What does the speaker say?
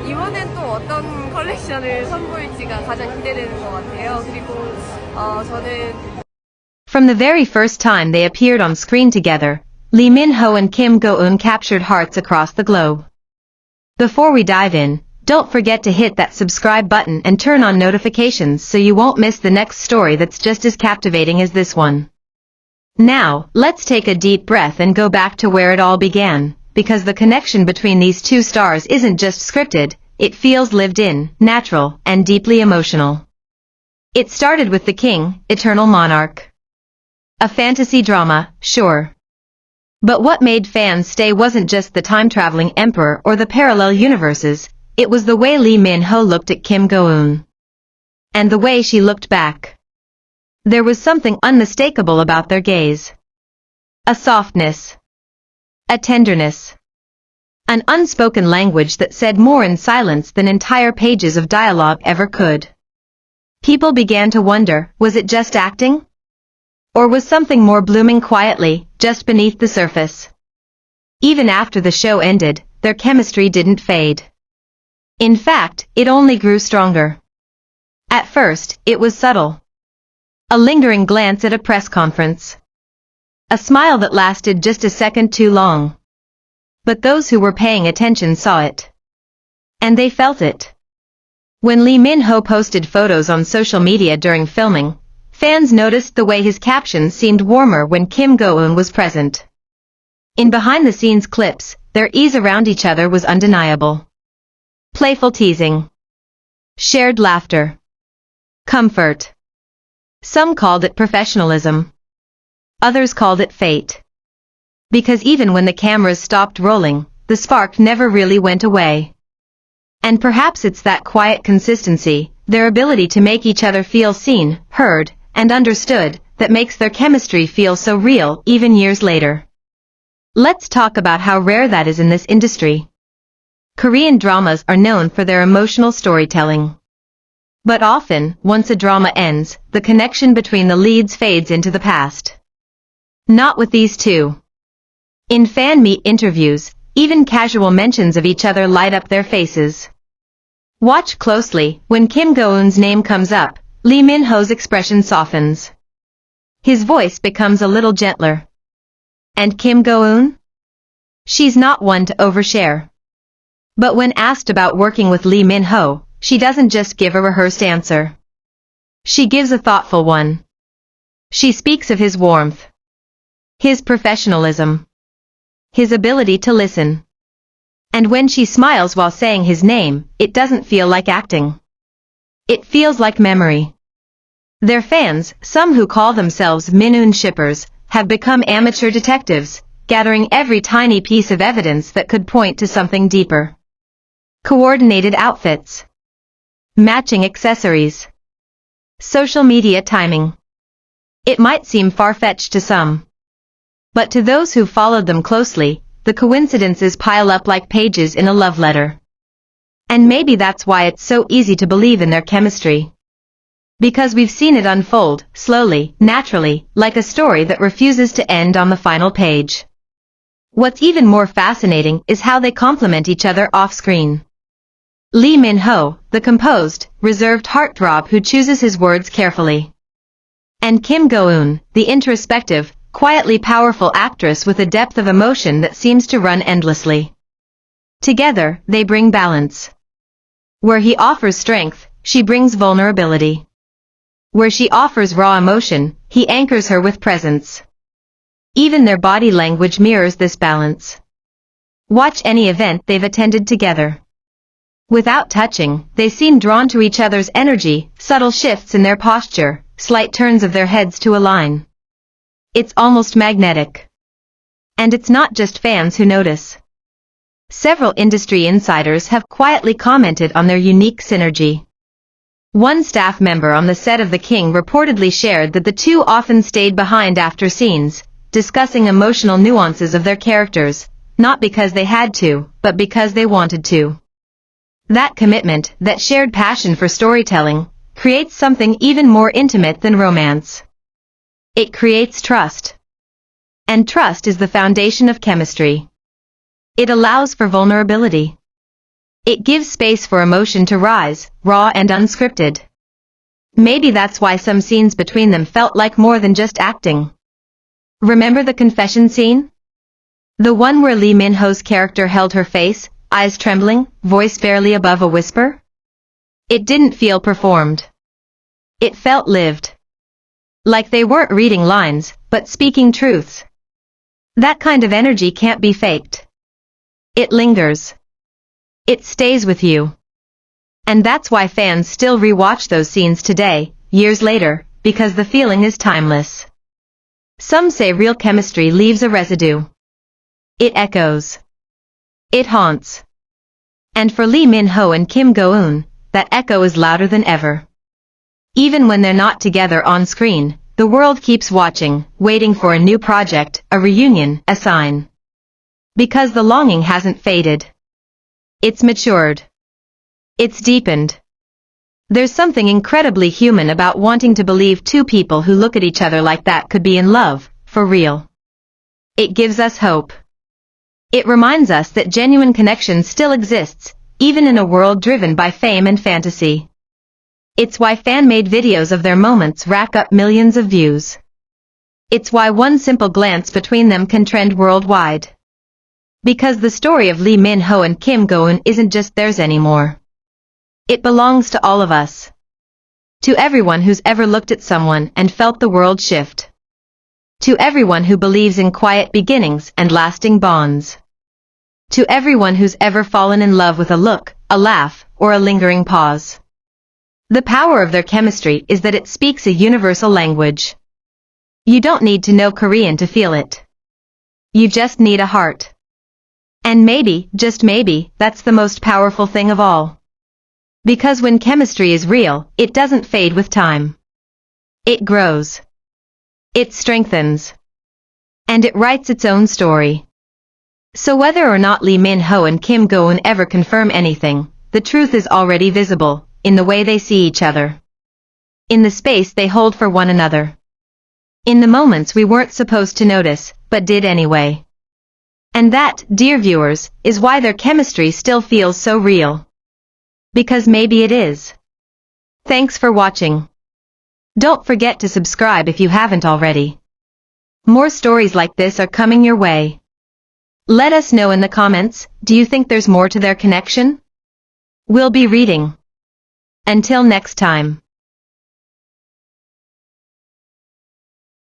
이번엔 또 어떤 컬렉션을 선보일지가 가장 기대되는 것 같아요. 그리고 저는 From the very first time they appeared on screen together, Lee Min-ho and Kim Go-eun captured hearts across the globe. Before we dive in, don't forget to hit that subscribe button and turn on notifications so you won't miss the next story that's just as captivating as this one. Now, let's take a deep breath and go back to where it all began, because the connection between these two stars isn't just scripted, it feels lived in, natural, and deeply emotional. It started with The King, Eternal Monarch. A fantasy drama, sure. But what made fans stay wasn't just the time-traveling emperor or the parallel universes, it was the way Lee Min-ho looked at Kim Go-eun. And the way she looked back. There was something unmistakable about their gaze. A softness. A tenderness. An unspoken language that said more in silence than entire pages of dialogue ever could. People began to wonder, was it just acting? Or was something more blooming quietly, just beneath the surface? Even after the show ended, their chemistry didn't fade. In fact, it only grew stronger. At first, it was subtle. A lingering glance at a press conference. A smile that lasted just a second too long. But those who were paying attention saw it. And they felt it. When Lee Min-ho posted photos on social media during filming, fans noticed the way his captions seemed warmer when Kim Go-eun was present. In behind-the-scenes clips, their ease around each other was undeniable. Playful teasing. Shared laughter. Comfort. Some called it professionalism. Others called it fate. Because even when the cameras stopped rolling, the spark never really went away. And perhaps it's that quiet consistency, their ability to make each other feel seen, heard, and understood, that makes their chemistry feel so real even years later. Let's talk about how rare that is in this industry. Korean dramas are known for their emotional storytelling. But often, once a drama ends, the connection between the leads fades into the past. Not with these two. In fan meet interviews, even casual mentions of each other light up their faces. Watch closely, when Kim Go-eun's name comes up, Lee Min-ho's expression softens. His voice becomes a little gentler. And Kim Go-eun? She's not one to overshare. But when asked about working with Lee Min-ho, she doesn't just give a rehearsed answer. She gives a thoughtful one. She speaks of his warmth. His professionalism. His ability to listen. And when she smiles while saying his name, it doesn't feel like acting. It feels like memory. Their fans, some who call themselves Min-eun shippers, have become amateur detectives, gathering every tiny piece of evidence that could point to something deeper. Coordinated outfits. Matching accessories. Social media timing. It might seem far-fetched to some. But to those who followed them closely, the coincidences pile up like pages in a love letter. And maybe that's why it's so easy to believe in their chemistry. Because we've seen it unfold, slowly, naturally, like a story that refuses to end on the final page. What's even more fascinating is how they complement each other off-screen. Lee Min-ho, the composed, reserved heartthrob who chooses his words carefully. And Kim Go-eun, the introspective, quietly powerful actress with a depth of emotion that seems to run endlessly. Together, they bring balance. Where he offers strength, she brings vulnerability. Where she offers raw emotion, he anchors her with presence. Even their body language mirrors this balance. Watch any event they've attended together. Without touching, they seem drawn to each other's energy, subtle shifts in their posture, slight turns of their heads to align. It's almost magnetic. And it's not just fans who notice. Several industry insiders have quietly commented on their unique synergy. One staff member on the set of The King reportedly shared that the two often stayed behind after scenes, discussing emotional nuances of their characters, not because they had to, but because they wanted to. That commitment, that shared passion for storytelling, creates something even more intimate than romance. It creates trust. And trust is the foundation of chemistry. It allows for vulnerability. It gives space for emotion to rise, raw and unscripted. Maybe that's why some scenes between them felt like more than just acting. Remember the confession scene? The one where Lee Min-ho's character held her face, eyes trembling, voice barely above a whisper? It didn't feel performed. It felt lived. Like they weren't reading lines, but speaking truths. That kind of energy can't be faked. It lingers. It stays with you. And that's why fans still rewatch those scenes today, years later, because the feeling is timeless. Some say real chemistry leaves a residue. It echoes. It haunts. And for Lee Min-ho and Kim Go-eun, that echo is louder than ever. Even when they're not together on screen, the world keeps watching, waiting for a new project, a reunion, a sign. Because the longing hasn't faded. It's matured. It's deepened. There's something incredibly human about wanting to believe two people who look at each other like that could be in love, for real. It gives us hope. It reminds us that genuine connection still exists, even in a world driven by fame and fantasy. It's why fan-made videos of their moments rack up millions of views. It's why one simple glance between them can trend worldwide. Because the story of Lee Min-ho and Kim Go-eun isn't just theirs anymore. It belongs to all of us. To everyone who's ever looked at someone and felt the world shift. To everyone who believes in quiet beginnings and lasting bonds. To everyone who's ever fallen in love with a look, a laugh, or a lingering pause. The power of their chemistry is that it speaks a universal language. You don't need to know Korean to feel it. You just need a heart. And maybe, just maybe, that's the most powerful thing of all. Because when chemistry is real, it doesn't fade with time. It grows. It strengthens. And it writes its own story. So whether or not Lee Min-ho and Kim Go-eun ever confirm anything, the truth is already visible, in the way they see each other. In the space they hold for one another. In the moments we weren't supposed to notice, but did anyway. And that, dear viewers, is why their chemistry still feels so real. Because maybe it is. Thanks for watching. Don't forget to subscribe if you haven't already. More stories like this are coming your way. Let us know in the comments, do you think there's more to their connection? We'll be reading. Until next time.